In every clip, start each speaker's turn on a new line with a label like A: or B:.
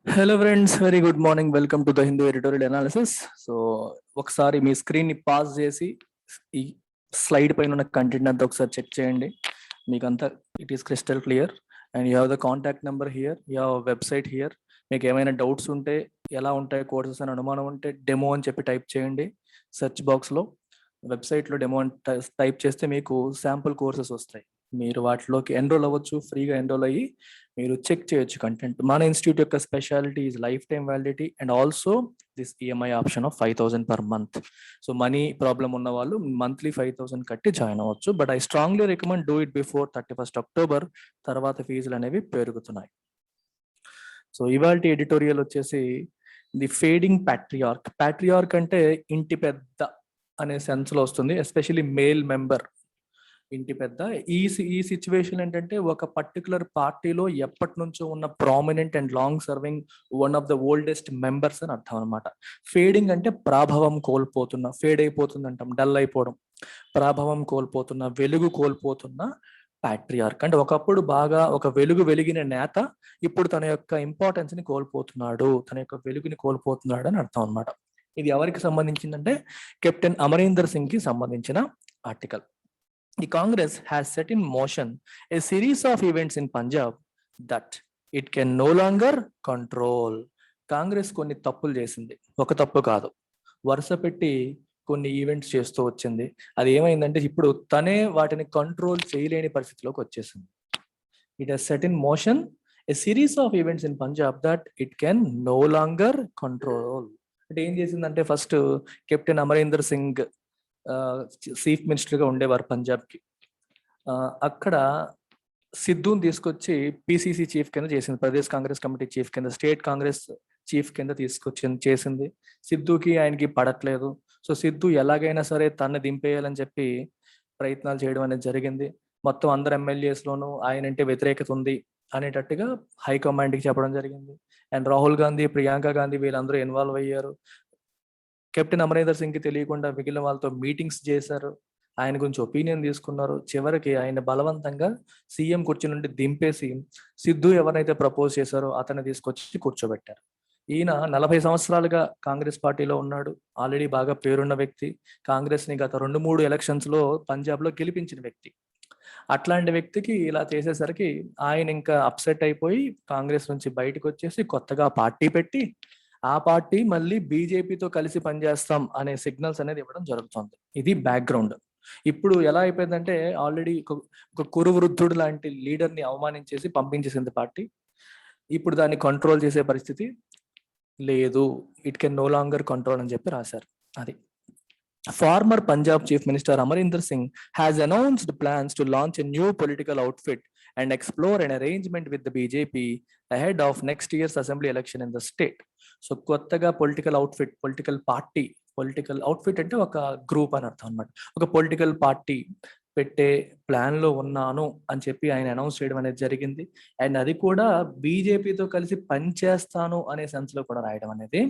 A: Hello friends, very good morning. Welcome to the Hindu editorial analysis. So ఒకసారి మీ screen ని pass చేసి ఈ slide పైన ఉన్న కంటెంట్ అంతా ఒకసారి చెక్ చేయండి. మీకు అంతా it is crystal clear and you have the contact number here, you have website here. మీకు ఏమైనా డౌట్స్ ఉంటే, ఎలా ఉంటాయి కోర్సెస్ అని అనుమానం ఉంటే డెమో అని చెప్పి టైప్ చేయండి సెర్చ్ బాక్స్లో. వెబ్సైట్లో డెమో అని టైప్ చేస్తే మీకు శాంపుల్ కోర్సెస్ వస్తాయి. మీరు వాటిలోకి ఎన్రోల్ అవ్వచ్చు, ఫ్రీగా ఎన్రోల్ అయ్యి మీరు చెక్ చేయొచ్చు కంటెంట్. మన ఇన్స్టిట్యూట్ యొక్క speciality is life time validity and also this EMI option of 5,000 per month. So money problem ఉన్న వాళ్ళు మంత్లీ 5,000 కట్టి జాయిన్ అవ్వచ్చు. But I strongly recommend do it before 31st October. తర్వాత ఫీజులు అనేవి పెరుగుతున్నాయి. సో ఇవాళ ఎడిటోరియల్ వచ్చేసి ది ఫేడింగ్ ప్యాట్రియార్క్. ప్యాట్రియార్క్ అంటే ఇంటి పెద్ద అనే సెన్స్ లో వస్తుంది, ఎస్పెషల్లీ మేల్ మెంబర్, ఇంటి పెద్ద. ఈ సిచ్యువేషన్ ఏంటంటే ఒక పర్టికులర్ పార్టీలో ఎప్పటి నుంచో ఉన్న prominent and long serving one of the oldest members అని అర్థం అనమాట. ఫేడింగ్ అంటే ప్రాభవం కోల్పోతున్న, ఫేడ్ అయిపోతుంది అంటాం, డల్ అయిపోవడం, ప్రాభవం కోల్పోతున్న, వెలుగు కోల్పోతున్న ప్యాట్రియార్క్. అంటే ఒకప్పుడు బాగా ఒక వెలుగు వెలిగిన నేత ఇప్పుడు తన యొక్క ఇంపార్టెన్స్ ని కోల్పోతున్నాడు, తన యొక్క వెలుగుని కోల్పోతున్నాడు అని అర్థం అనమాట. ఇది ఎవరికి సంబంధించిందంటే కెప్టెన్ అమరీందర్ సింగ్ కి సంబంధించిన article. The Congress has set in motion a series of events in Punjab that it can no longer control. Congress కొన్ని తప్పులు చేసింది, ఒక తప్పు కాదు, వరుస పెట్టి కొన్ని ఈవెంట్స్ చేస్తూ వచ్చింది. అది ఏమైందంటే ఇప్పుడు తనే వాటిని కంట్రోల్ చేయలేని పరిస్థితిలోకి వచ్చేసింది. It has set in motion a series of events in Punjab that it can no longer control. అంటే ఏం చేసిందంటే first captain Amarinder Singh chief మినిస్టర్గా ఉండేవారు పంజాబ్కి. అక్కడ సిద్ధుని తీసుకొచ్చి పిసిసి చీఫ్ కింద చేసింది, ప్రదేశ్ కాంగ్రెస్ కమిటీ చీఫ్ కింద, స్టేట్ కాంగ్రెస్ చీఫ్ కింద తీసుకొచ్చి చేసింది. సిద్ధుకి ఆయనకి పడట్లేదు. సో సిద్ధు ఎలాగైనా సరే తన్ని దింపేయాలని చెప్పి ప్రయత్నాలు చేయడం అనేది జరిగింది. మొత్తం అందరు ఎమ్మెల్యేస్లోనూ ఆయనంటే వ్యతిరేకత ఉంది అనేటట్టుగా హైకమాండ్కి చెప్పడం జరిగింది. అండ్ రాహుల్ గాంధీ, ప్రియాంక గాంధీ వీళ్ళందరూ ఇన్వాల్వ్ అయ్యారు. కెప్టెన్ అమరీందర్ సింగ్ కి తెలియకుండా మిగిలిన వాళ్ళతో మీటింగ్స్ చేశారు, ఆయన గురించి ఒపీనియన్ తీసుకున్నారు. చివరికి ఆయన బలవంతంగా సీఎం కుర్చీ నుండి దింపేసి సిద్ధు ఎవరైతే ప్రపోజ్ చేశారో అతన్ని తీసుకొచ్చి కూర్చోబెట్టారు. ఈయన 40 సంవత్సరాలుగా కాంగ్రెస్ పార్టీలో ఉన్నాడు, ఆల్రెడీ బాగా పేరున్న వ్యక్తి, కాంగ్రెస్ ని గత 2-3 ఎలక్షన్స్ లో పంజాబ్ లో గెలిపించిన వ్యక్తి. అట్లాంటి వ్యక్తికి ఇలా చేసేసరికి ఆయన ఇంకా అప్సెట్ అయిపోయి కాంగ్రెస్ నుంచి బయటకు వచ్చేసి కొత్తగా పార్టీ పెట్టి ఆ పార్టీ మళ్ళీ బీజేపీతో కలిసి పనిచేస్తాం అనే సిగ్నల్స్ అనేది ఇవ్వడం జరుగుతుంది. ఇది బ్యాక్గ్రౌండ్. ఇప్పుడు ఎలా అయిపోయిందంటే ఆల్రెడీ ఒక కురు వృద్ధుడు లాంటి లీడర్ ని అవమానించేసి పంపించేసింది పార్టీ. ఇప్పుడు దాన్ని కంట్రోల్ చేసే పరిస్థితి లేదు, it can no longer control అని చెప్పి రాశారు. అది former Punjab chief minister Amarinder Singh has announced plans to launch a new political outfit and explore an arrangement with the BJP ahead of next year's assembly election in the state. So కొత్తగా political outfit, political outfit అంటే ఒక group అని అర్థం అనమాట. ఒక political party పెట్టే plan లో ఉన్నాను అని చెప్పి ఆయన అనౌన్స్ చేయడం అనేది జరిగింది. అండ్ అది కూడా బీజేపీతో కలిసి పనిచేస్తాను అనే సెన్స్ లో కూడా రాయడం అనేది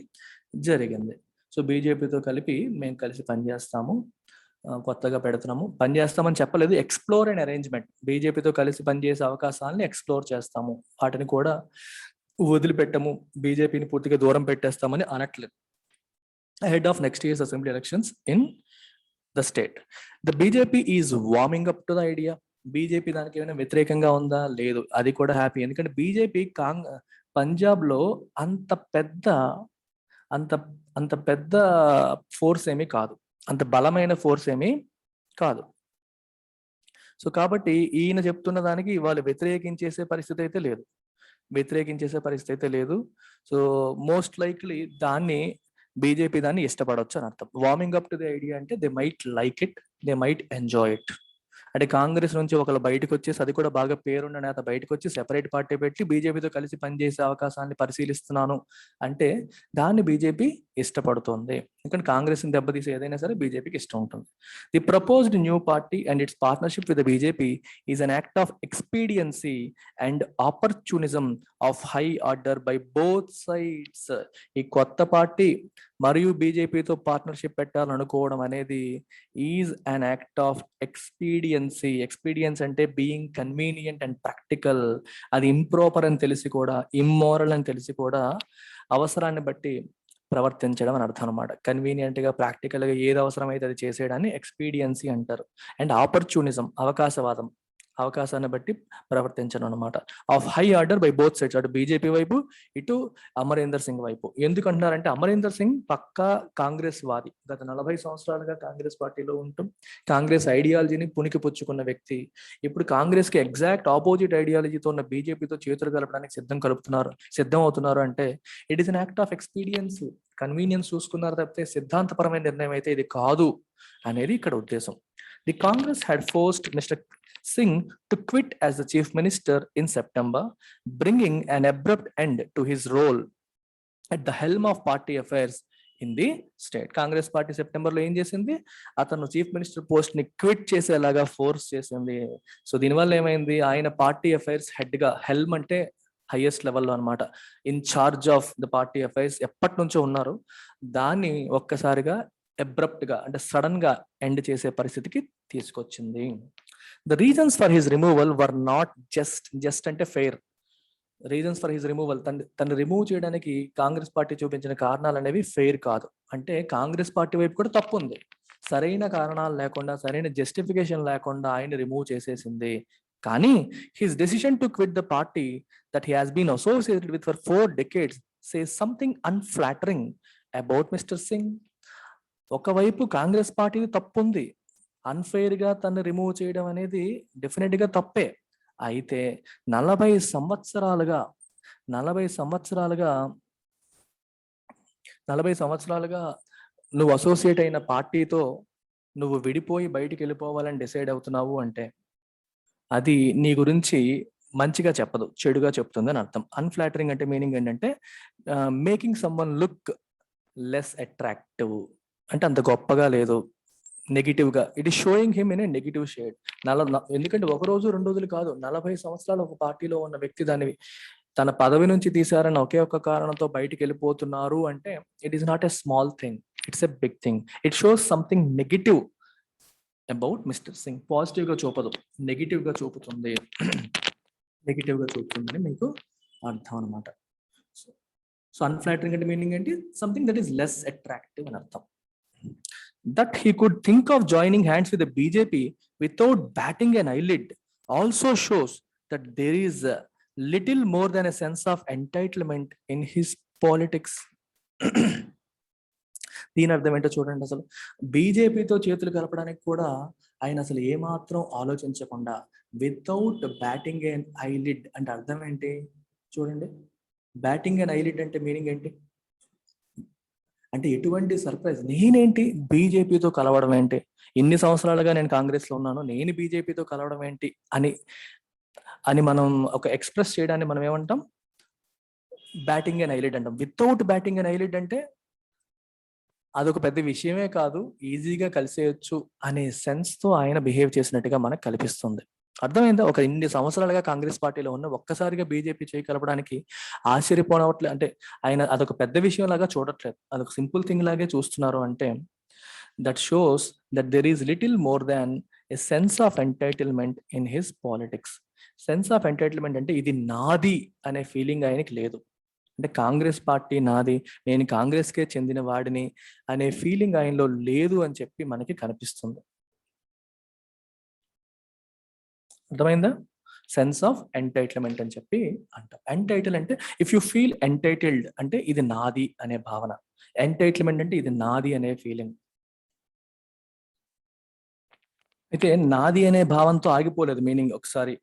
A: జరిగింది. సో బీజేపీతో కలిపి మేము కలిసి పనిచేస్తాము, కొత్తగా పెడుతున్నాము, పనిచేస్తామని చెప్పలేదు, ఎక్స్ప్లోర్ అండ్ అరేంజ్మెంట్, బీజేపీతో కలిసి పనిచేసే అవకాశాలని ఎక్స్ప్లోర్ చేస్తాము, వాటిని కూడా వదిలిపెట్టము, బీజేపీని పూర్తిగా దూరం పెట్టేస్తామని అనట్లేదు. ahead of next year's assembly elections in the state. The BJP is warming up to the idea. BJP దానికి ఏమైనా వ్యతిరేకంగా ఉందా? లేదు, అది కూడా హ్యాపీ. ఎందుకంటే బీజేపీ పంజాబ్ లో అంత పెద్ద ఫోర్స్ ఏమీ కాదు, అంత బలమైన ఫోర్స్ ఏమీ కాదు. సో కాబట్టి ఈయన చెప్తున్న దానికి వాళ్ళు వ్యతిరేకించేసే పరిస్థితి అయితే లేదు. సో మోస్ట్ లైక్లీ దాన్ని బీజేపీ దాన్ని ఇష్టపడవచ్చు అని అర్థం. Warming up to the idea అంటే they might like it, they might enjoy it. అంటే కాంగ్రెస్ నుంచి ఒకళ్ళు బయటకు వచ్చేసి, అది కూడా బాగా పేరున్న నేత బయటకు వచ్చి సెపరేట్ పార్టీ పెట్టి బీజేపీతో కలిసి పనిచేసే అవకాశాన్ని పరిశీలిస్తున్నాను అంటే దాన్ని బీజేపీ ఇష్టపడుతుంది. ఎందుకంటే కాంగ్రెస్ ని దెబ్బతీసి ఏదైనా సరే బీజేపీకి ఇష్టం ఉంటుంది. The proposed new party and its partnership with the BJP is an act of expediency and opportunism of high order by both sides. ఈ కొత్త పార్టీ మరియు బీజేపీతో పార్ట్నర్షిప్ పెట్టాలనుకోవడం అనేది is an act of expediency. Expedience అంటే being convenient and practical. అది improper అని తెలిసి కూడా, ఇమ్మోరల్ అని తెలిసి కూడా అవసరాన్ని బట్టి ప్రవర్తించడం అని అర్థం అనమాట. కన్వీనియంట్ గా, ప్రాక్టికల్ గా ఏది అవసరమైతే అది చేసేయడాన్ని ఎక్స్పీడియన్సీ అంటారు. అండ్ ఆపర్చునిజం, అవకాశవాదం, అవకాశాన్ని బట్టి ప్రవర్తించడం అనమాట. Of high order by both sides, అటు బీజేపీ వైపు, ఇటు అమరీందర్ సింగ్ వైపు. ఎందుకంటున్నారంటే అమరీందర్ సింగ్ పక్కా కాంగ్రెస్ వాది. గత 40 సంవత్సరాలుగా కాంగ్రెస్ పార్టీలో ఉంటూ కాంగ్రెస్ ఐడియాలజీని పునికి పుచ్చుకున్న వ్యక్తి. ఇప్పుడు కాంగ్రెస్ కి ఎగ్జాక్ట్ ఆపోజిట్ ఐడియాలజీతో ఉన్న బీజేపీతో చేతులు కలపడానికి సిద్ధం అవుతున్నారు అంటే it is an act of experience. Convenience చూసుకున్నారు తప్పితే సిద్ధాంతపరమైన నిర్ణయం అయితే ఇది కాదు అనేది ఇక్కడ ఉద్దేశం. The Congress had forced mister Singh to quit as the chief minister in September, bringing an abrupt end to his role at the helm of party affairs in the state. Congress party September లో ఏం చేసింది, అతను chief minister post ని quit చేసేలాగా force చేసింది. So దీనివల్ల ఏమైంది, ఆయన పార్టీ అఫైర్స్ హెడ్ గా, హెల్మ్ అంటే హైయెస్ట్ లెవెల్లో అనమాట, in charge of the party affairs ఎప్పటి నుంచో ఉన్నారు, దాన్ని ఒక్కసారిగా అబ్రప్ట్ గా అంటే సడన్ గా ఎండ్ చేసే పరిస్థితికి తీసుకొచ్చింది. The reasons for his removal were not just అంటే fair. Reasons for his removal, తను రిమూవ్ చేయడానికి కాంగ్రెస్ పార్టీ చూపించిన కారణాలు అనేవి ఫెయిర్ కాదు. అంటే కాంగ్రెస్ పార్టీ వైపు కూడా తప్పు ఉంది. సరైన కారణాలు లేకుండా, సరైన జస్టిఫికేషన్ లేకుండా ఆయన రిమూవ్ చేసేసింది. కానీ his decision to quit the party that he has been associated with for 4 decades says something unflattering about mister Singh. ఒకవైపు కాంగ్రెస్ పార్టీ తప్పు ఉంది, అన్ఫెయిర్ గా తను రిమూవ్ చేయడం అనేది డెఫినెట్ గా తప్పే. అయితే 40 సంవత్సరాలుగా నువ్వు అసోసియేట్ అయిన పార్టీతో నువ్వు విడిపోయి బయటికి వెళ్ళిపోవాలని డిసైడ్ అవుతున్నావు అంటే అది నీ గురించి మంచిగా చెప్పదు, చెడుగా చెప్తుంది అని అర్థం. అన్ఫ్లాటరింగ్ అంటే మీనింగ్ ఏంటంటే making someone look less attractive, అంటే అంత గొప్పగా లేదు, నెగిటివ్ గా. It is showing him in a negative shade. ఎందుకంటే 1 రోజు 2 రోజులు కాదు, 40 సంవత్సరాలు ఒక పార్టీలో ఉన్న వ్యక్తి దాన్ని తన పదవి నుంచి తీశారని ఒకే ఒక్క కారణంతో బయటికి వెళ్ళిపోతున్నారు అంటే it is not a small thing, it's a big thing. It shows something negative about mister Singh. Positive గా చూపదు, నెగిటివ్ గా చూపుతుంది. నెగిటివ్ గా చూపుతుందని మీకు అర్థం అనమాట. సో అన్ఫ్లాటరింగ్ అంటే మీనింగ్ ఏంటి, something that is less attractive అని అర్థం. That he could think of joining hands with the BJP without batting an eyelid also shows that there is little more than a sense of entitlement in his politics. దీని అర్థం ఏంటో చూడండి. అసలు బీజేపీతో చేతులు కలపడానికి కూడా ఆయన అసలు ఏమాత్రం ఆలోచించకుండా వితౌట్ బ్యాటింగ్ అండ్ ఐలిడ్ అంటే అర్థం ఏంటి చూడండి. బ్యాటింగ్ అండ్ ఐలిడ్ అంటే మీనింగ్ ఏంటి అంటే ఎటువంటి సర్ప్రైజ్, నేనేంటి బీజేపీతో కలవడం ఏంటి, ఇన్ని సంవత్సరాలుగా నేను కాంగ్రెస్ లో ఉన్నాను, నేను బీజేపీతో కలవడం ఏంటి అని మనం ఒక ఎక్స్ప్రెస్ చేయడాన్ని మనం ఏమంటాం, బ్యాటింగ్ అండ్ ఐలిడ్ అంటాం. వితౌట్ బ్యాటింగ్ అండ్ ఐలిడ్ అంటే అదొక పెద్ద విషయమే కాదు, ఈజీగా కలిసేయచ్చు అనే సెన్స్ తో ఆయన బిహేవ్ చేసినట్టుగా మనకు కనిపిస్తుంది. అర్థమైందా? ఒక ఇన్ని సంవత్సరాలుగా కాంగ్రెస్ పార్టీలో ఉన్న ఒక్కసారిగా బీజేపీ చేయి కలపడానికి ఆశ్చర్యపోవట్లేదు. అంటే ఆయన అదొక పెద్ద విషయం లాగా చూడట్లేదు, అదొక సింపుల్ థింగ్ లాగే చూస్తున్నారు. అంటే that shows that there is little more than a sense of entitlement in his politics. Sense of entitlement అంటే ఇది నాది అనే ఫీలింగ్ ఆయనకి లేదు. అంటే కాంగ్రెస్ పార్టీ నాది, నేను కాంగ్రెస్కే చెందిన వాడిని అనే ఫీలింగ్ ఆయనలో లేదు అని చెప్పి మనకి కనిపిస్తుంది. అర్థమైందా? సెన్స్ ఆఫ్ ఎంటైటిల్మెంట్ అని చెప్పి అంటాం. ఎంటైటిల్ అంటే ఇఫ్ యు ఫీల్ ఎంటైటిల్డ్ అంటే ఇది నాది అనే భావన, ఎంటైటిల్మెంట్ అంటే ఇది నాది అనే ఫీలింగ్. అయితే నాది అనే భావంతో ఆగిపోలేదు మీనింగ్. ఒకసారి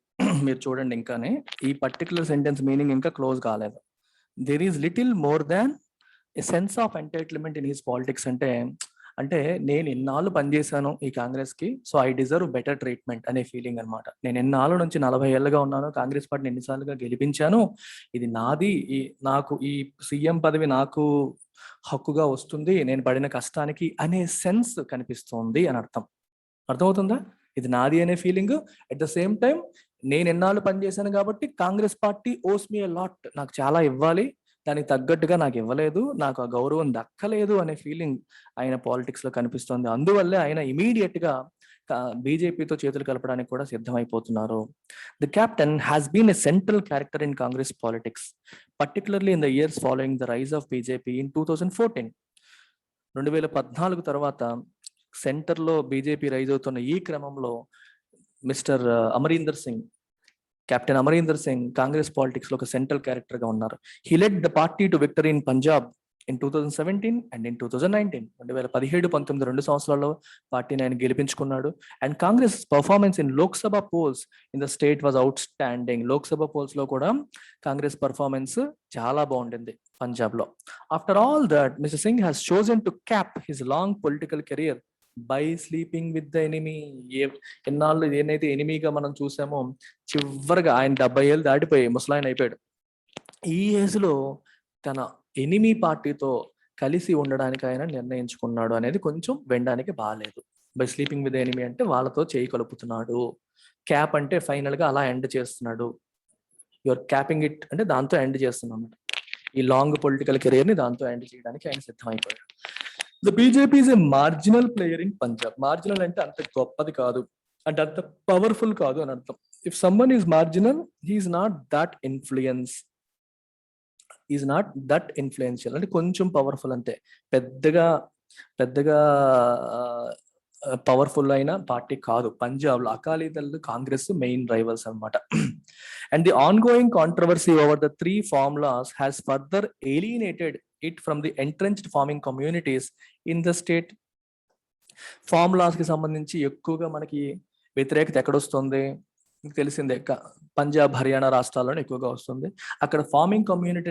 A: మీరు చూడండి, ఇంకానే ఈ పర్టికులర్ సెంటెన్స్ మీనింగ్ ఇంకా క్లోజ్ కాలేదు. There is little more than a sense of entitlement in his politics అంటే నేను ఎన్నాళ్ళు పనిచేశాను ఈ కాంగ్రెస్ కి, so I deserve better treatment అనే ఫీలింగ్ అనమాట. నేను ఎన్నాళ్ళ నుంచి 40 ఏళ్ళుగా ఉన్నాను, కాంగ్రెస్ పార్టీని ఎన్నిసార్లుగా గెలిపించాను, ఇది నాది, నాకు ఈ సీఎం పదవి నాకు హక్కుగా వస్తుంది, నేను పడిన కష్టానికి అనే సెన్స్ కనిపిస్తోంది అని అర్థం. అర్థమవుతుందా? ఇది నాది అనే feeling, at the same time నేను ఎన్నాళ్ళు పనిచేశాను కాబట్టి కాంగ్రెస్ పార్టీ ఓస్ మీ ఎ లాట్, నాకు చాలా ఇవ్వాలి, దానికి తగ్గట్టుగా నాకు ఇవ్వలేదు, నాకు ఆ గౌరవం దక్కలేదు అనే ఫీలింగ్ ఆయన పాలిటిక్స్ లో కనిపిస్తోంది. అందువల్లే ఆయన ఇమీడియట్ గా బీజేపీతో చేతులు కలపడానికి కూడా సిద్ధమైపోతున్నారు. The captain has been a central character in Congress politics, particularly in the years following the rise of BJP in 2014. 2014 తర్వాత సెంటర్లో బీజేపీ రైజ్ అవుతున్న ఈ క్రమంలో mister Amarinder Singh, captain Amarinder Singh Congress politics లో ఒక సెంట్రల్ క్యారెక్టర్ గా ఉన్నారు. He led the party to victory in Punjab in 2017 and in 2019. 2017-19 2 సంవత్సరాల్లో పార్టీని ఆయన గెలిపించుకున్నాడు. And Congress performance in Lok Sabha polls in the state was outstanding. Lok Sabha polls లో కూడా కాంగ్రెస్ పర్ఫార్మెన్స్ చాలా బాగుండింది పంజాబ్ లో. After all that mister Singh has chosen to cap his long political career by sleeping with the enemy. ఎన్నాళ్ళు ఏనైతే ఎనిమీగా మనం చూసామో, చివరిగా ఆయన 70 ఏళ్ళు దాటిపోయి ముసలాయన అయిపోయాడు. ఈ ఏజ్ లో తన ఎనిమీ పార్టీతో కలిసి ఉండడానికి ఆయన నిర్ణయించుకున్నాడు అనేది కొంచెం వినడానికి బాగాలేదు. బై స్లీపింగ్ విత్ ఎనిమీ అంటే వాళ్ళతో చేయి కలుపుతున్నాడు, క్యాప్ అంటే ఫైనల్ గా అలా ఎండ్ చేస్తున్నాడు. యువర్ క్యాపింగ్ ఇట్ అంటే దాంతో ఎండ్ చేస్తున్నాడు. ఈ లాంగ్ పొలిటికల్ కెరియర్ ని దాంతో ఎండ్ చేయడానికి ఆయన సిద్ధమైపోయాడు. The BJP is a marginal player in Punjab. Marginal అంటే అంత గొప్పది కాదు, అంటే అంత పవర్ఫుల్ కాదు అని అర్థం. If someone is marginal, he's not that influential, అంటే కొంచెం పవర్ఫుల్ అంతే, పెద్దగా పవర్ఫుల్ అయిన పార్టీ కాదు. పంజాబ్ లో అకాలీదళ్ కాంగ్రెస్ మెయిన్ రైవల్స్ అన్నమాట. And the ongoing controversy over the 3 formulas has further alienated it from the entrenched farming communities in the state. Formulas కి సంబంధించి ఎక్కువగా మనకి వ్యతిరేకత ఎక్కడొస్తుంది మీకు తెలిసిందే, పంజాబ్ హర్యానా రాష్ట్రాల్లోనే ఎక్కువగా వస్తుంది. అక్కడ ఫార్మింగ్ కమ్యూనిటీ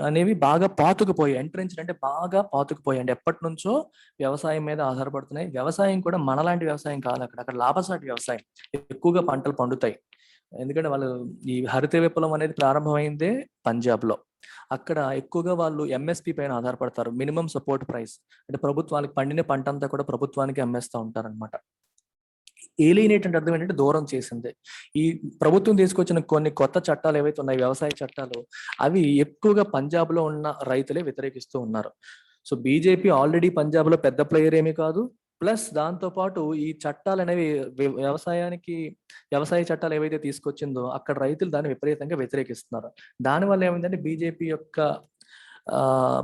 A: అనేవి బాగా పాతుకుపోయాయి. ఎంట్రెన్స్డ్ అంటే బాగా పాతుకుపోయాయి, అంటే ఎప్పటి నుంచో వ్యవసాయం మీద ఆధారపడుతున్నాయి. వ్యవసాయం కూడా మనలాంటి వ్యవసాయం కాదు, అక్కడ లాభసాటి వ్యవసాయం, ఎక్కువగా పంటలు పండుతాయి. ఎందుకంటే వాళ్ళు ఈ హరిత విప్లవం అనేది ప్రారంభమైందే పంజాబ్ లో. అక్కడ ఎక్కువగా వాళ్ళు ఎంఎస్పి పైన ఆధారపడతారు, మినిమం సపోర్ట్ ప్రైస్, అంటే ప్రభుత్వానికి పండిన పంట అంతా కూడా ప్రభుత్వానికి అమ్మేస్తూ ఉంటారు అనమాట. ఏలినేట్ అంటే అర్థం ఏంటంటే దూరం చేసింది. ఈ ప్రభుత్వం తీసుకొచ్చిన కొన్ని కొత్త చట్టాలు ఏవైతే ఉన్నాయి, వ్యవసాయ చట్టాలు, అవి ఎక్కువగా పంజాబ్ లో ఉన్న రైతులే వ్యతిరేకిస్తూ ఉన్నారు. సో బీజేపీ ఆల్రెడీ పంజాబ్ లో పెద్ద ప్లేయర్ ఏమీ కాదు, ప్లస్ దాంతో పాటు ఈ చట్టాలు అనేవి వ్యవసాయ చట్టాలు ఏవైతే తీసుకొచ్చిందో అక్కడ రైతులు దాన్ని విపరీతంగా వ్యతిరేకిస్తున్నారు. దానివల్ల ఏమైందంటే బీజేపీ యొక్క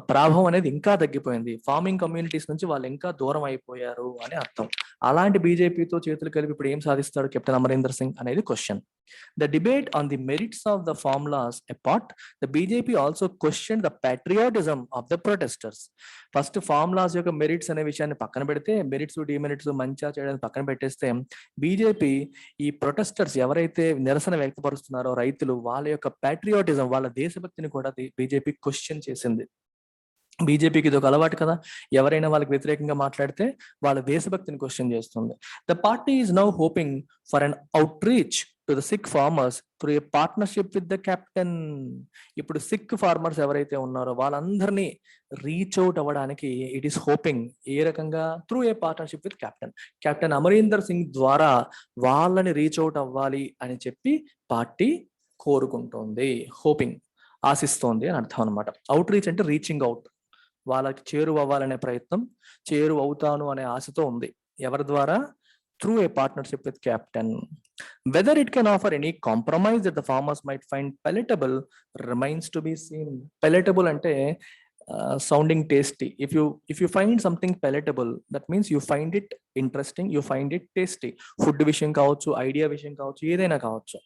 A: ప్రాభవం అనేది ఇంకా తగ్గిపోయింది. ఫార్మింగ్ కమ్యూనిటీస్ నుంచి వాళ్ళు ఇంకా దూరం అయిపోయారు అని అర్థం. అలాంటి బీజేపీతో చేతులు కలిపి ఇప్పుడు ఏం సాధిస్తాడు కెప్టెన్ అమరీందర్ సింగ్ అనేది question. The debate on the merits of the formulas apart, the BJP also question the patriotism of the protesters. First formulas యొక్క మెరిట్స్ అనే విషయాన్ని పక్కన పెడితే, మెరిట్స్ డిమెరిట్స్ మంచిగా చేయడానికి పక్కన పెట్టేస్తే, బీజేపీ ఈ ప్రొటెస్టర్స్ ఎవరైతే నిరసన వ్యక్తపరుస్తున్నారో రైతులు, వాళ్ళ యొక్క ప్యాట్రియాటిజం, వాళ్ళ దేశభక్తిని కూడా బీజేపీ క్వశ్చన్ చేసింది. బీజేపీకి ఇది ఒక అలవాటు కదా, ఎవరైనా వాళ్ళకి వ్యతిరేకంగా మాట్లాడితే వాళ్ళ దేశభక్తిని క్వశ్చన్ చేస్తుంది. The party is now hoping for an outreach to the Sikh farmers through a partnership with the captain. ఇప్పుడు సిక్ ఫార్మర్స్ ఎవరైతే ఉన్నారో వాళ్ళందరినీ రీచ్ అవుట్ అవ్వడానికి ఇట్ ఈస్ హోపింగ్ ఏ రకంగా, through a partnership with captain Amarinder Singh ద్వారా వాళ్ళని రీచ్ అవుట్ అవ్వాలి అని చెప్పి పార్టీ కోరుకుంటోంది. హోపింగ్ ఆశిస్తోంది అని అర్థం అనమాట. అవుట్ రీచ్ అంటే రీచింగ్ అవుట్, వాళ్ళకి చేరువవ్వాలనే ప్రయత్నం, చేరువవుతాను అనే ఆశతో ఉంది. ఎవరి ద్వారా? Through a partnership with captain. Whether it can offer any compromise that the farmers might find palatable remains to be scene. palatable అంటే sounding tasty. If you find something palatable, that means you find it interesting, you find it tasty. Food విషయం కావచ్చు, idea విషయం కావచ్చు, ఏదైనా కావచ్చు.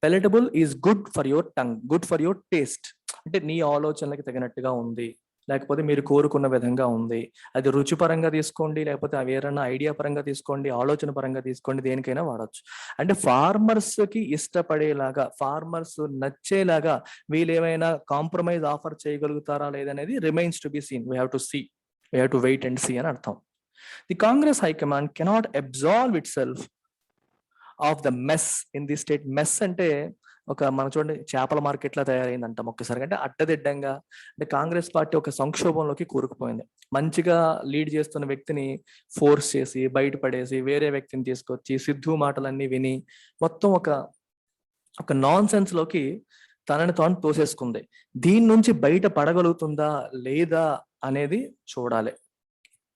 A: palatable is good for your tongue, good for your taste, అంటే నీ ఆలోచనలకి తగినట్టుగా ఉంది, లేకపోతే మీరు కోరుకున్న విధంగా ఉంది. అది రుచిపరంగా తీసుకోండి, లేకపోతే వేరన్నా ఐడియా పరంగా తీసుకోండి, ఆలోచన పరంగా తీసుకోండి, దేనికైనా వాడచ్చు. అంటే ఫార్మర్స్ కి ఇష్టపడేలాగా, ఫార్మర్స్ నచ్చేలాగా వీళ్ళు ఏమైనా కాంప్రమైజ్ ఆఫర్ చేయగలుగుతారా లేదనేది remains to be seen. We have to wait and see అని అర్థం. The Congress high command cannot absolve itself of the mess in the state. Mess అంటే ఒక మనం చూడండి చేపల మార్కెట్ లా తయారైందంటాం ఒక్కసారి. అంటే అడ్డదిడ్డంగా, అంటే కాంగ్రెస్ పార్టీ ఒక సంక్షోభంలోకి కూరుకుపోయింది. మంచిగా లీడ్ చేస్తున్న వ్యక్తిని ఫోర్స్ చేసి బయటపడేసి వేరే వ్యక్తిని తీసుకొచ్చి సిద్ధు మాటలన్నీ విని మొత్తం ఒక నాన్ సెన్స్ లోకి తనని తాను తోసేసుకుంది. దీని నుంచి బయట పడగలుగుతుందా లేదా అనేది చూడాలి.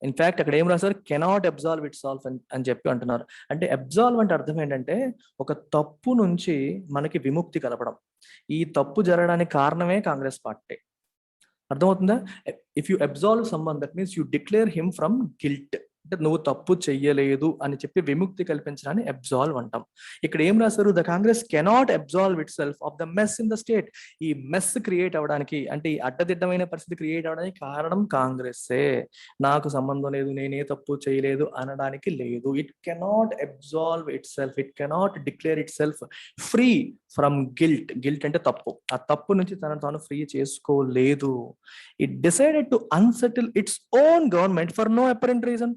A: ఇన్ఫాక్ట్ అక్కడ ఏం రాశారు, కెనాట్ అబ్జాల్వ్ ఇట్ సాల్వ్ అని చెప్పి అంటున్నారు. అంటే అబ్జాల్వ్ అంటే అర్థం ఏంటంటే ఒక తప్పు నుంచి మనకి విముక్తి కలపడం. ఈ తప్పు జరగడానికి కారణమే కాంగ్రెస్ పార్టీ. అర్థమవుతుందా? If you absolve someone that means you declare him from guilt. అంటే నువ్వు తప్పు చెయ్యలేదు అని చెప్పి విముక్తి కల్పించడాన్ని అబ్జాల్వ్ అంటాం. ఇక్కడ ఏం రాశారు, the Congress cannot absolve itself of the mess in the state. ఈ మెస్ క్రియేట్ అవడానికి, అంటే ఈ అడ్డదిడ్డమైన పరిస్థితి క్రియేట్ అవడానికి కారణం కాంగ్రెస్సే. నాకు సంబంధం లేదు, నేనే తప్పు చేయలేదు అనడానికి లేదు. It cannot absolve itself, it cannot declare itself free from guilt. Guilt అంటే తప్పు. ఆ తప్పు నుంచి తనను తాను ఫ్రీ చేసుకోలేదు. It decided to unsettle its own government for no apparent reason.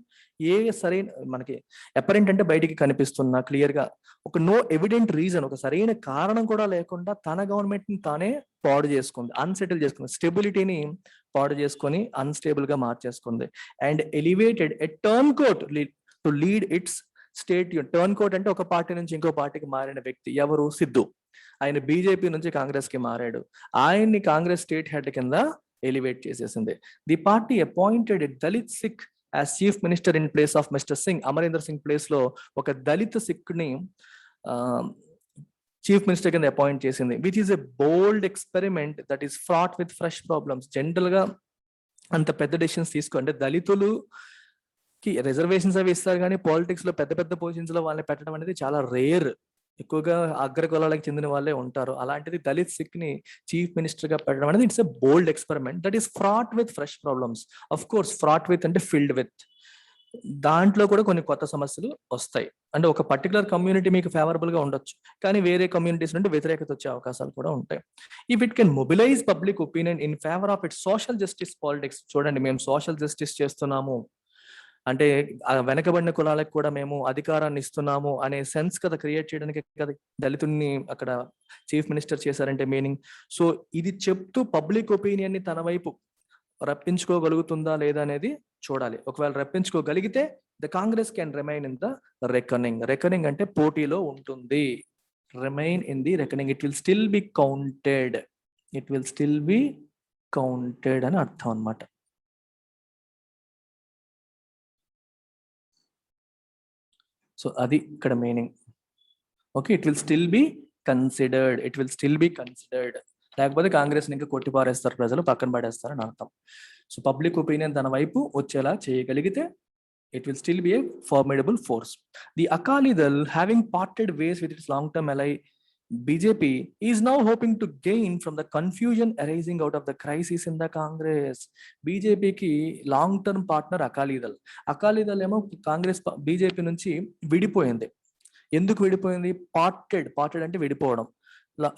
A: ఏ సరైన, మనకి అపరెంట్ అంటే బయటికి కనిపిస్తున్నా క్లియర్ గా, ఒక నో ఎవిడెంట్ రీజన్, ఒక సరైన కారణం కూడా లేకుండా తన గవర్నమెంట్ ని తానే పాడు చేసుకుంది, అన్సెటిల్ చేసుకుంది, స్టెబిలిటీని పాడు చేసుకొని అన్స్టేబుల్ గా మార్చేసుకుంది. And elevated a turncoat to lead its state. Turncoat అంటే ఒక పార్టీ నుంచి ఇంకో పార్టీకి మారిన వ్యక్తి. ఎవరు? సిద్ధు. ఆయన బీజేపీ నుంచి కాంగ్రెస్ కి మారాడు. ఆయన్ని కాంగ్రెస్ స్టేట్ హెడ్ కింద ఎలివేట్ చేసేసింది. The party appointed Dalit Sikh as chief minister in place of mister Singh. Amarinder Singh place లో ఒక దళిత సిక్ ని చీఫ్ మినిస్టర్ కింద అపాయింట్ చేసింది. Which is a bold experiment that is fraught with fresh problems. General గా అంత పెద్ద డెసిషన్స్ అంటే దళితులు కి రిజర్వేషన్స్ అవి ఇస్తారు, కానీ పాలిటిక్స్ లో పెద్ద పెద్ద పొజిషన్స్ లో వాళ్ళని పెట్టడం అనేది చాలా రేర్. ఎక్కువగా అగ్ర కులాలకు చెందిన వాళ్ళే ఉంటారు. అలాంటిది దళిత్ సిక్ ని చీఫ్ మినిస్టర్ గా పెట్టడం అనేది it's a bold experiment that is fraught with fresh problems. Of course fraught with అంటే ఫిల్డ్ విత్, దాంట్లో కూడా కొన్ని కొత్త సమస్యలు వస్తాయి. అంటే ఒక పర్టికులర్ కమ్యూనిటీ మీకు ఫేవరబుల్ గా ఉండొచ్చు, కానీ వేరే కమ్యూనిటీస్ నుండి వ్యతిరేకత వచ్చే అవకాశాలు కూడా ఉంటాయి. If it can mobilise public opinion in favour of it social justice politics. చూడండి, మేము సోషల్ జస్టిస్ చేస్తున్నాము అంటే వెనకబడిన కులాలకు కూడా మేము అధికారాన్ని ఇస్తున్నాము అనే సెన్స్ కదా క్రియేట్ చేయడానికి కదా దళితుల్ని అక్కడ చీఫ్ మినిస్టర్ చేశారంటే మీనింగ్. సో ఇది చెప్తూ పబ్లిక్ ఒపీనియన్ ని తన వైపు రప్పించుకోగలుగుతుందా లేదా అనేది చూడాలి. ఒకవేళ రప్పించుకోగలిగితే the Congress can remain in the reckoning. Reckoning అంటే పోటీలో ఉంటుంది. Remain in the reckoning. It will still be counted. It will still be counted అని అర్థం అన్నమాట. సో అది ఇక్కడ meaning. Okay, it will still be considered. It will still be considered. లేకపోతే కాంగ్రెస్ ఇంకా కొట్టిపారేస్తారు ప్రజలు, పక్కన పడేస్తారు అని అర్థం. సో పబ్లిక్ ఒపీనియన్ తన వైపు వచ్చేలా చేయగలిగితే it will still be a formidable force. The Akali Dal, having parted ways with its long-term ally BJP, is now hoping to gain from the confusion arising out of the crisis in the Congress. BJP ki long-term partner Akali Dal. Akali Dal ఏమో Congress BJP నుంచి విడిపోయింది. ఎందుకు విడిపోయింది? Parted అంటే విడిపోవడం,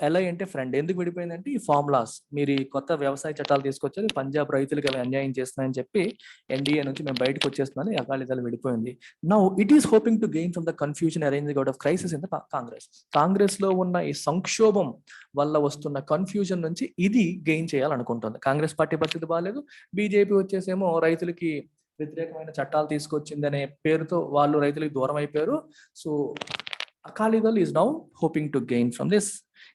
A: alloy అంటే friend. ఎందుకు విడిపోయిందంటే ఈ ఫార్ములాస్, మీరు ఈ కొత్త వ్యవసాయ చట్టాలు తీసుకొచ్చేది పంజాబ్ రైతులకు అవి అన్యాయం చేస్తున్నాయని చెప్పి ఎన్డీఏ నుంచి మేము బయటకు వచ్చేస్తున్నాను, అకాలీదళ విడిపోయింది. Now it is hoping to gain from the confusion arranging out of crisis in the Congress. Congress లో ఉన్న ఈ సంక్షోభం వల్ల వస్తున్న కన్ఫ్యూజన్ నుంచి ఇది గెయిన్ చేయాలనుకుంటుంది. కాంగ్రెస్ పార్టీ పరిస్థితి బాగాలేదు, బీజేపీ వచ్చేసేమో రైతులకి వ్యతిరేకమైన చట్టాలు తీసుకొచ్చింది అనే పేరుతో వాళ్ళు రైతులకు దూరం అయిపోయారు. So Akali Dal is now hoping to gain from this.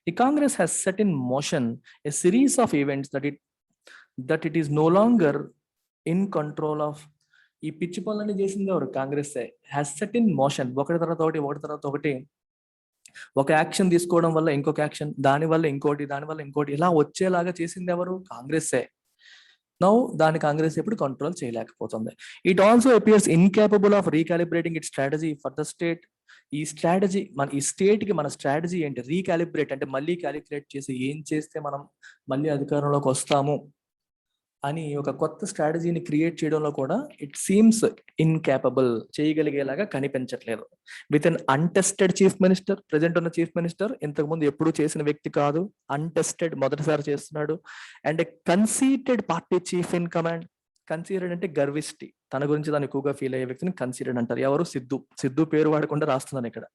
A: The Congress has set in motion a series of events that it is no longer in control of. ఈ పిచ్చి పనులన్నీ చేసింది ఎవరు? Congress has set in motion. ఒకటి తర్వాత ఒకటి ఒక action తీసుకోవడం వల్ల ఇంకొక యాక్షన్, దాని వల్ల ఇంకోటి ఇలా వచ్చేలాగా చేసింది ఎవరు? కాంగ్రెస్సే. నౌ దాని కాంగ్రెస్ ఎప్పుడు కంట్రోల్ చేయలేకపోతుంది. It also appears incapable of recalibrating it strategy for the state. ఈ స్ట్రాటజీ ఈ స్టేట్ కి మన స్ట్రాటజీ ఏంటి? రీకాలిబ్రేట్ అంటే మళ్ళీ క్యాలిక్యులేట్ చేసి ఏం చేస్తే మనం మళ్ళీ అధికారంలోకి వస్తాము అని ఒక కొత్త స్ట్రాటజీని క్రియేట్ చేయడంలో కూడా ఇట్ సీమ్స్ ఇన్కేపబుల్, చేయగలిగేలాగా కనిపించట్లేదు. With an untested chief minister, present ఉన్న చీఫ్ మినిస్టర్ ఇంతకుముందు ఎప్పుడూ చేసిన వ్యక్తి కాదు, అన్టెస్టెడ్, మొదటిసారి చేస్తున్నాడు. And conceited party chief in command. Conceited అంటే గర్విష్టి, తన గురించి తాను ఎక్కువగా ఫీల్ అయ్యే వ్యక్తిని కన్సీడెడ్ అంటారు. ఎవరు? సిద్ధు పేరు వాడకుండా రాస్తున్నాను ఇక్కడ.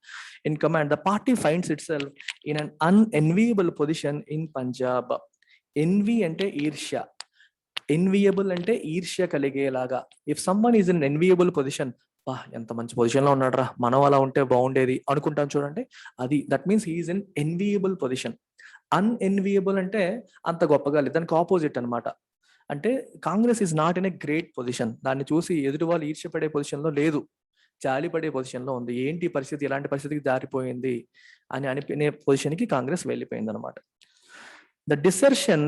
A: In command the party finds itself in an unenviable position in Punjab. Envy అంటే ఈర్ష్య, ఎన్వియబుల్ అంటే ఈర్ష్య కలిగేలాగా. If someone is in enviable position, ఎంత మంచి పొజిషన్ లో ఉన్నాడు రా, మనం అలా ఉంటే బాగుండేది అనుకుంటాం చూడండి, అది that means he's in enviable position. Unenviable అంటే అంత గొప్పగా లేదు, దానికి ఆపోజిట్ అన్నమాట. అంటే Congress is not in a great position, దాన్ని చూసి ఎదుటి వాళ్ళు ఈర్ష్యపడే పొజిషన్ లో లేదు, జాలిపడే పొజిషన్ లో ఉంది. ఏంటి పరిస్థితి, ఇలాంటి పరిస్థితికి దారిపోయింది అని అనిపినే పొజిషన్ కి కాంగ్రెస్ వెళ్ళిపోయింది అనమాట. ద డిసర్షన్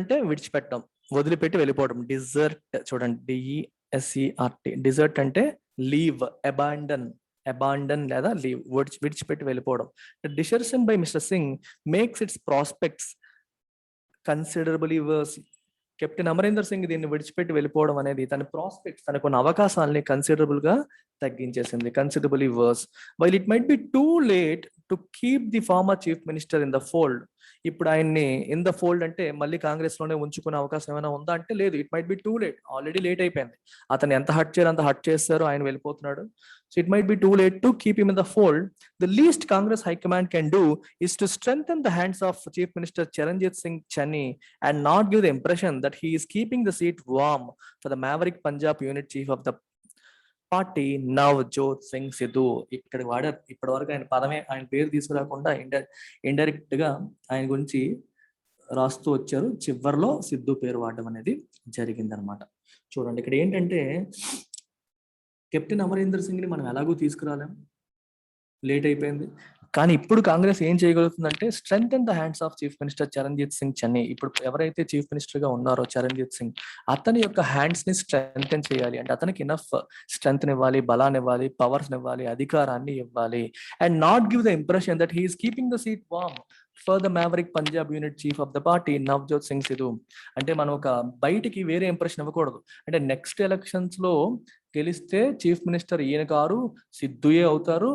A: అంటే విడిచిపెట్టడం, వదిలిపెట్టి వెళ్ళిపోవడం. డిజర్ట్ చూడండి, డిఈఎస్ఈఆర్టీ. డిజర్ట్ అంటే లీవ్, అబాండన్ లేదా లీవ్, విడిచిపెట్టి వెళ్ళిపోవడం. Desertion by mister Singh makes its prospects considerably worse. Captain Amarinder Singh దీన్ని విడిచిపెట్టి వెళ్ళిపోవడం అనేది తన ప్రాస్పెక్ట్స్, తనకున్న అవకాశాలని కన్సిడరబుల్ గా తగ్గించేసింది, considerably worse. While it might be too late to keep the former chief minister in the fold. ఇప్పుడు ఆయన్ని ఇన్ ద ఫోల్డ్ అంటే మళ్ళీ కాంగ్రెస్ లోనే ఉంచుకునే అవకాశం ఏమైనా ఉందా అంటే లేదు. It might be too late, already late అయిపోయింది. అతను ఎంత హట్ చేయాలి అంత హట్ చేస్తారు, ఆయన వెళ్ళిపోతున్నాడు. So it might be too late to keep him in the fold. The least Congress high command can do is to strengthen the hands of Chief Minister Charanjit Singh Channi and not give the impression that he is keeping the seat warm for the Maverick Punjab unit chief of the party, Navjot Singh Sidhu. ఇక్కడ వాడారు ఇప్పటి వరకు ఆయన పదమే, ఆయన పేరు తీసుకురాకుండా indirect గా ఆయన గురించి రాస్తూ వచ్చారు. చివరిలో సిద్ధు పేరు వాడడం అనేది జరిగింది అనమాట. చూడండి ఇక్కడ ఏంటంటే కెప్టెన్ అమరీందర్ సింగ్ ని మనం ఎలాగో తీసుకురాలేం, లేట్ అయిపోయింది. కానీ ఇప్పుడు కాంగ్రెస్ ఏం చేయగలుగుతుందంటే strengthen the hands of chief minister Charanjit Singh Channi. ఇప్పుడు ఎవరైతే చీఫ్ మినిస్టర్ గా ఉన్నారో చరణ్జీత్ సింగ్, అతని యొక్క హ్యాండ్స్ ని స్ట్రెంగ్తెన్ చేయాలి. అంటే అతనికి ఇనఫ్ స్ట్రెంగ్త్ ఇవ్వాలి, బలాన్ని ఇవ్వాలి, పవర్స్ ఇవ్వాలి, అధికారాన్ని ఇవ్వాలి. And not give the impression that he's keeping the seat warm for the maverick Punjab unit chief of the party Navjot Singh Sidhu. అంటే మనం ఒక బయటికి వేరే ఇంప్రెషన్ ఇవ్వకూడదు. అంటే నెక్స్ట్ ఎలక్షన్స్ లో గెలిస్తే చీఫ్ మినిస్టర్ ఈయన కారు, సిద్ధుయే అవుతారు.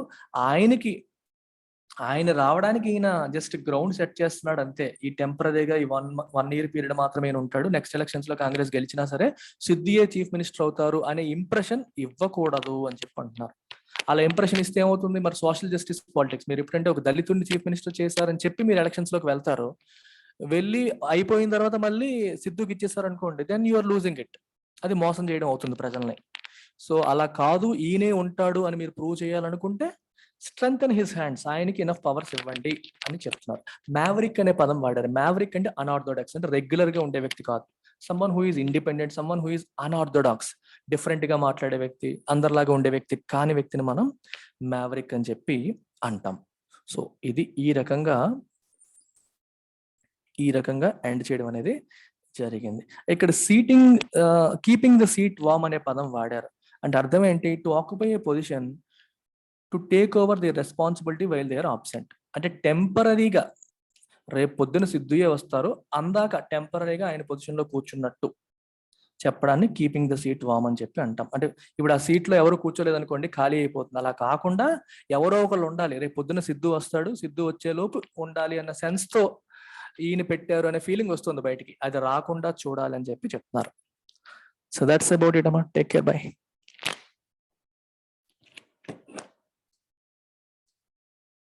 A: ఆయన రావడానికి ఈయన జస్ట్ గ్రౌండ్ సెట్ చేస్తున్నాడు అంతే. ఈ టెంపరీగా ఈ వన్ ఇయర్ పీరియడ్ మాత్రమే ఉంటాడు. నెక్స్ట్ ఎలక్షన్స్ లో కాంగ్రెస్ గెలిచినా సరే సిద్ధుయే చీఫ్ మినిస్టర్ అవుతారు అనే ఇంప్రెషన్ ఇవ్వకూడదు అని చెప్పి అంటున్నారు. అలా ఇంప్రెషన్ ఇస్తే ఏమవుతుంది, మరి సోషల్ జస్టిస్ పాలిటిక్స్. మీరు ఎప్పుడంటే ఒక దళితుడిని చీఫ్ మినిస్టర్ చేశారని చెప్పి మీరు ఎలక్షన్స్ లోకి వెళ్తారు, వెళ్ళి అయిపోయిన తర్వాత మళ్ళీ సిద్ధుకి ఇచ్చేసారు అనుకోండి, then you are losing it. అది మోసం చేయడం అవుతుంది ప్రజల్ని. సో అలా కాదు, ఈయనే ఉంటాడు అని మీరు ప్రూవ్ చేయాలనుకుంటే స్ట్రెంగ్తెన్ హిస్ హ్యాండ్స్, ఆయనకి ఇనఫ్ పవర్స్ ఇవ్వండి అని చెప్తున్నారు. మ్యావరిక్ అనే పదం వాడారు. మ్యావరిక్ అంటే అన్ఆర్థోడాక్స్, అంటే రెగ్యులర్ గా ఉండే వ్యక్తి కాదు. Someone who is independent, someone who is unorthodox, different గా మాట్లాడే వ్యక్తి, అందరిలాగా ఉండే వ్యక్తి కాని వ్యక్తిని మనం మ్యావరిక్ అని చెప్పి అంటాం. సో ఇది ఈ రకంగా ఎండ్ చేయడం అనేది జరిగింది. ఇక్కడ కీపింగ్ ద సీట్ వార్మ్ అనే పదం వాడారు. అంటే అర్థం ఏంటి, to occupy a position to take over the responsibility while they are absent. అంటే టెంపరీగా రేపు పొద్దున సిద్ధుయే వస్తారు, అందాక టెంపరీగా ఆయన పొజిషన్ లో కూర్చున్నట్టు చెప్పడాన్ని కీపింగ్ ద సీట్ వార్మ్ అని చెప్పి అంటాం. అంటే ఇప్పుడు ఆ సీట్ లో ఎవరు కూర్చోలేదు అనుకోండి, ఖాళీ అయిపోతుంది. అలా కాకుండా ఎవరో ఒకళ్ళు ఉండాలి, రేపు పొద్దున సిద్ధు వస్తాడు, సిద్ధు వచ్చే లోపు ఉండాలి అన్న సెన్స్ తో ఈయన పెట్టారు అనే ఫీలింగ్ వస్తుంది బయటికి. అది రాకుండా చూడాలని చెప్పి చెప్తున్నారు. సో దట్స్ అబౌట్ ఇట్ అమ్మా. Take care, by.